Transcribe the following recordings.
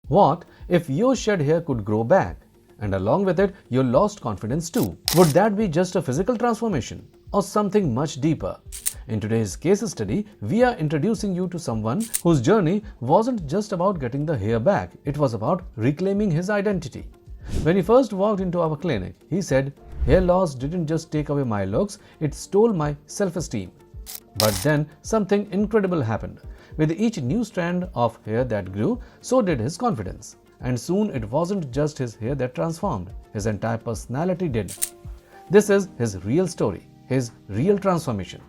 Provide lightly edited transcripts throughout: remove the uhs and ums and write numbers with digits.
What if your shed hair could grow back, and along with it your lost confidence too? Would that be just a physical transformation or something much deeper? In today's case study, we are introducing you to someone whose journey wasn't just about getting the hair back, it was about reclaiming his identity. When he first walked into our clinic, he said, "Hair loss didn't just take away my looks, it stole my self-esteem." But then something incredible happened. With each new strand of hair that grew, so did his confidence. And soon it wasn't just his hair that transformed, his entire personality did. This is his real story, his real transformation.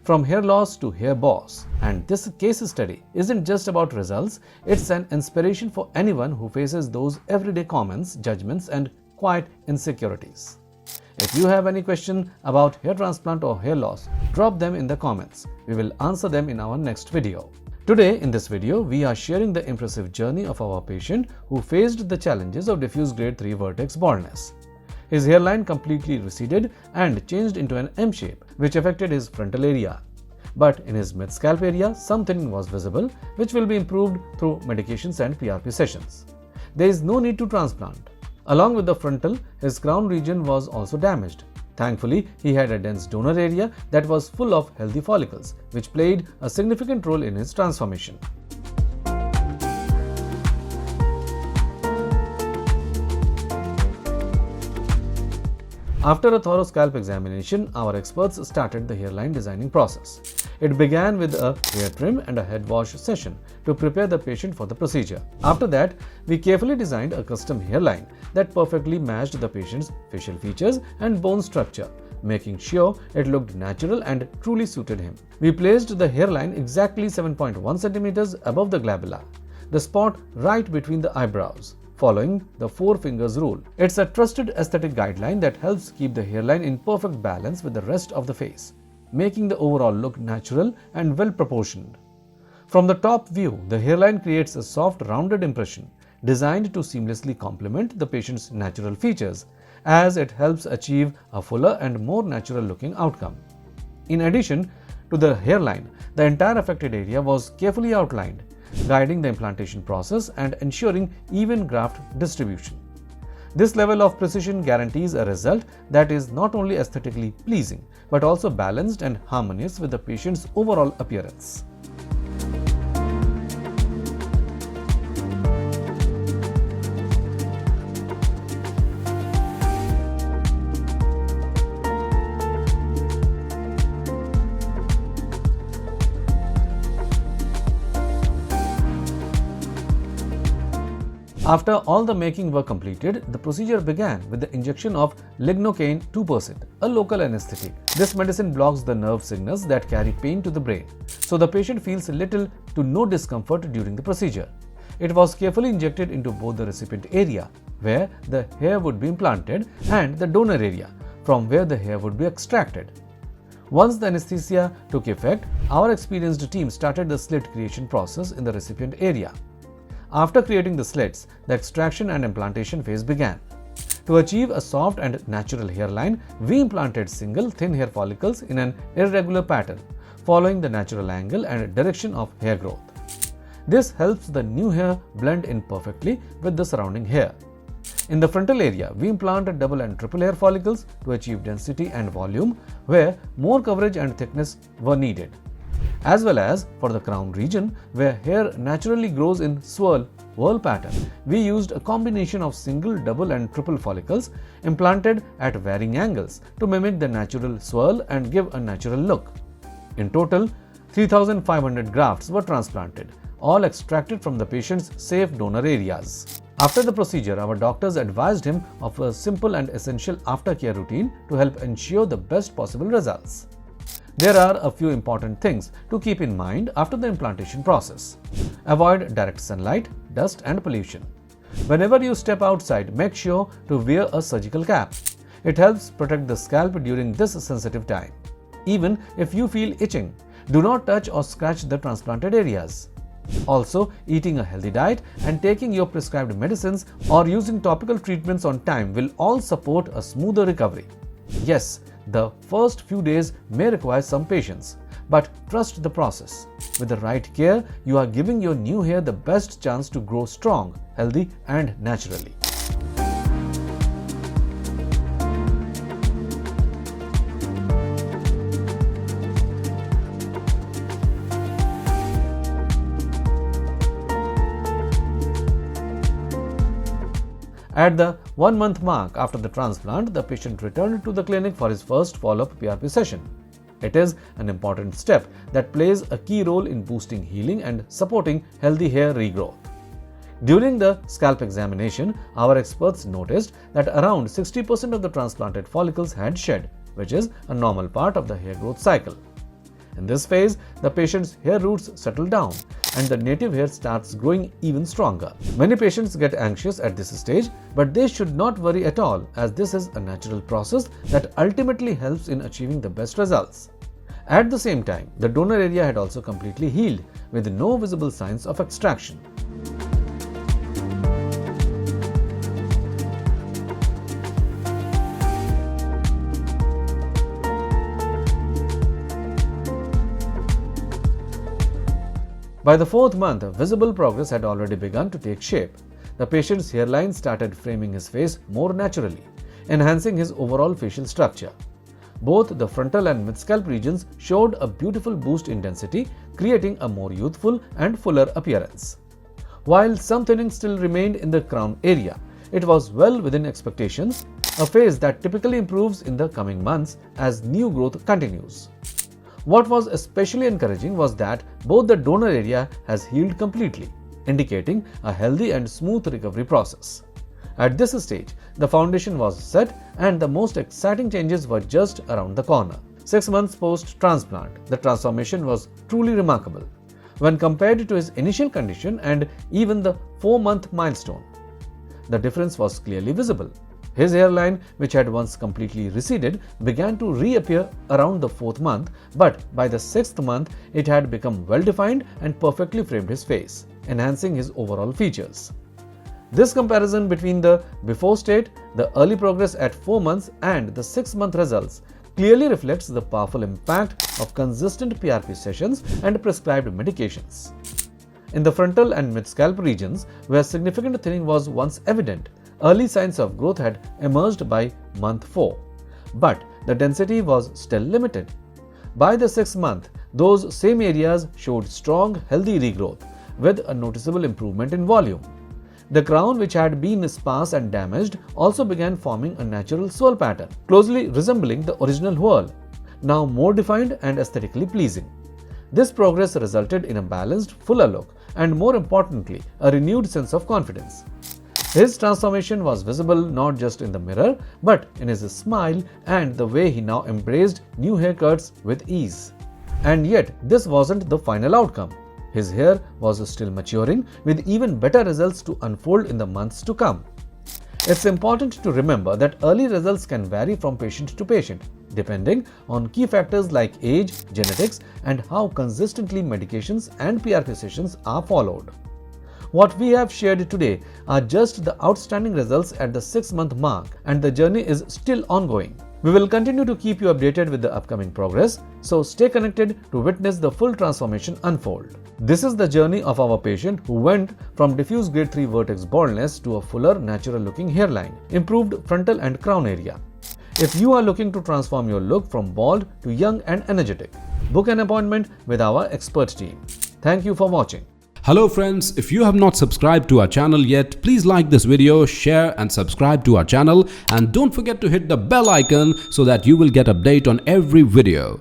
From hair loss to hair boss. And this case study isn't just about results, it's an inspiration for anyone who faces those everyday comments, judgments, and quiet insecurities. If you have any question about hair transplant or hair loss, drop them in the comments. We will answer them in our next video. Today in this video, we are sharing the impressive journey of our patient who faced the challenges of diffuse grade 3 vertex baldness. His hairline completely receded and changed into an M shape, which affected his frontal area. But in his mid-scalp area, something was visible, which will be improved through medications and PRP sessions. There is no need to transplant. Along with the frontal, his crown region was also damaged. Thankfully, he had a dense donor area that was full of healthy follicles, which played a significant role in his transformation. After a thorough scalp examination, our experts started the hairline designing process. It began with a hair trim and a head wash session to prepare the patient for the procedure. After that, we carefully designed a custom hairline that perfectly matched the patient's facial features and bone structure, making sure it looked natural and truly suited him. We placed the hairline exactly 7.1 centimeters above the glabella, the spot right between the eyebrows, following the 4 fingers rule. It's a trusted aesthetic guideline that helps keep the hairline in perfect balance with the rest of the face, making the overall look natural and well proportioned. From the top view, the hairline creates a soft, rounded impression designed to seamlessly complement the patient's natural features, as it helps achieve a fuller and more natural looking outcome. In addition to the hairline, the entire affected area was carefully outlined, guiding the implantation process and ensuring even graft distribution. This level of precision guarantees a result that is not only aesthetically pleasing, but also balanced and harmonious with the patient's overall appearance. After all the making were completed, the procedure began with the injection of lignocaine 2%, a local anesthetic. This medicine blocks the nerve signals that carry pain to the brain, so the patient feels little to no discomfort during the procedure. It was carefully injected into both the recipient area, where the hair would be implanted, and the donor area, from where the hair would be extracted. Once the anesthesia took effect, our experienced team started the slit creation process in the recipient area. After creating the slits, the extraction and implantation phase began. To achieve a soft and natural hairline, we implanted single thin hair follicles in an irregular pattern, following the natural angle and direction of hair growth. This helps the new hair blend in perfectly with the surrounding hair. In the frontal area, we implanted double and triple hair follicles to achieve density and volume, where more coverage and thickness were needed, as well as for the crown region, where hair naturally grows in whirl pattern. We used a combination of single, double and triple follicles implanted at varying angles to mimic the natural swirl and give a natural look. In total, 3,500 grafts were transplanted, all extracted from the patient's safe donor areas. After the procedure, our doctors advised him of a simple and essential aftercare routine to help ensure the best possible results. There are a few important things to keep in mind after the implantation process. Avoid direct sunlight, dust and pollution. Whenever you step outside, make sure to wear a surgical cap. It helps protect the scalp during this sensitive time. Even if you feel itching, do not touch or scratch the transplanted areas. Also, eating a healthy diet and taking your prescribed medicines or using topical treatments on time will all support a smoother recovery. Yes, the first few days may require some patience, but trust the process. With the right care, you are giving your new hair the best chance to grow strong, healthy and naturally. At the 1-month mark after the transplant, the patient returned to the clinic for his first follow-up PRP session. It is an important step that plays a key role in boosting healing and supporting healthy hair regrowth. During the scalp examination, our experts noticed that around 60% of the transplanted follicles had shed, which is a normal part of the hair growth cycle. In this phase, the patient's hair roots settle down and the native hair starts growing even stronger. Many patients get anxious at this stage, but they should not worry at all, as this is a natural process that ultimately helps in achieving the best results. At the same time, the donor area had also completely healed with no visible signs of extraction. By the 4th month, visible progress had already begun to take shape. The patient's hairline started framing his face more naturally, enhancing his overall facial structure. Both the frontal and mid-scalp regions showed a beautiful boost in density, creating a more youthful and fuller appearance. While some thinning still remained in the crown area, it was well within expectations, a phase that typically improves in the coming months as new growth continues. What was especially encouraging was that both the donor area has healed completely, indicating a healthy and smooth recovery process. At this stage, the foundation was set and the most exciting changes were just around the corner. 6 months post-transplant, the transformation was truly remarkable when compared to his initial condition and even the 4-month milestone. The difference was clearly visible. His hairline, which had once completely receded, began to reappear around the 4th month, but by the 6th month, it had become well-defined and perfectly framed his face, enhancing his overall features. This comparison between the before state, the early progress at 4 months and the 6-month results clearly reflects the powerful impact of consistent PRP sessions and prescribed medications. In the frontal and mid-scalp regions, where significant thinning was once evident, early signs of growth had emerged by month 4, but the density was still limited. By the 6th month, those same areas showed strong, healthy regrowth with a noticeable improvement in volume. The crown, which had been sparse and damaged, also began forming a natural swirl pattern, closely resembling the original whorl, now more defined and aesthetically pleasing. This progress resulted in a balanced, fuller look and, more importantly, a renewed sense of confidence. His transformation was visible not just in the mirror, but in his smile and the way he now embraced new haircuts with ease. And yet, this wasn't the final outcome. His hair was still maturing, with even better results to unfold in the months to come. It's important to remember that early results can vary from patient to patient, depending on key factors like age, genetics, and how consistently medications and PRP sessions are followed. What we have shared today are just the outstanding results at the 6-month mark, and the journey is still ongoing. We will continue to keep you updated with the upcoming progress, so stay connected to witness the full transformation unfold. This is the journey of our patient who went from diffuse grade 3 vertex baldness to a fuller, natural looking hairline, improved frontal and crown area. If you are looking to transform your look from bald to young and energetic, book an appointment with our expert team. Thank you for watching. Hello friends, if you have not subscribed to our channel yet, please like this video, share and subscribe to our channel, and don't forget to hit the bell icon so that you will get update on every video.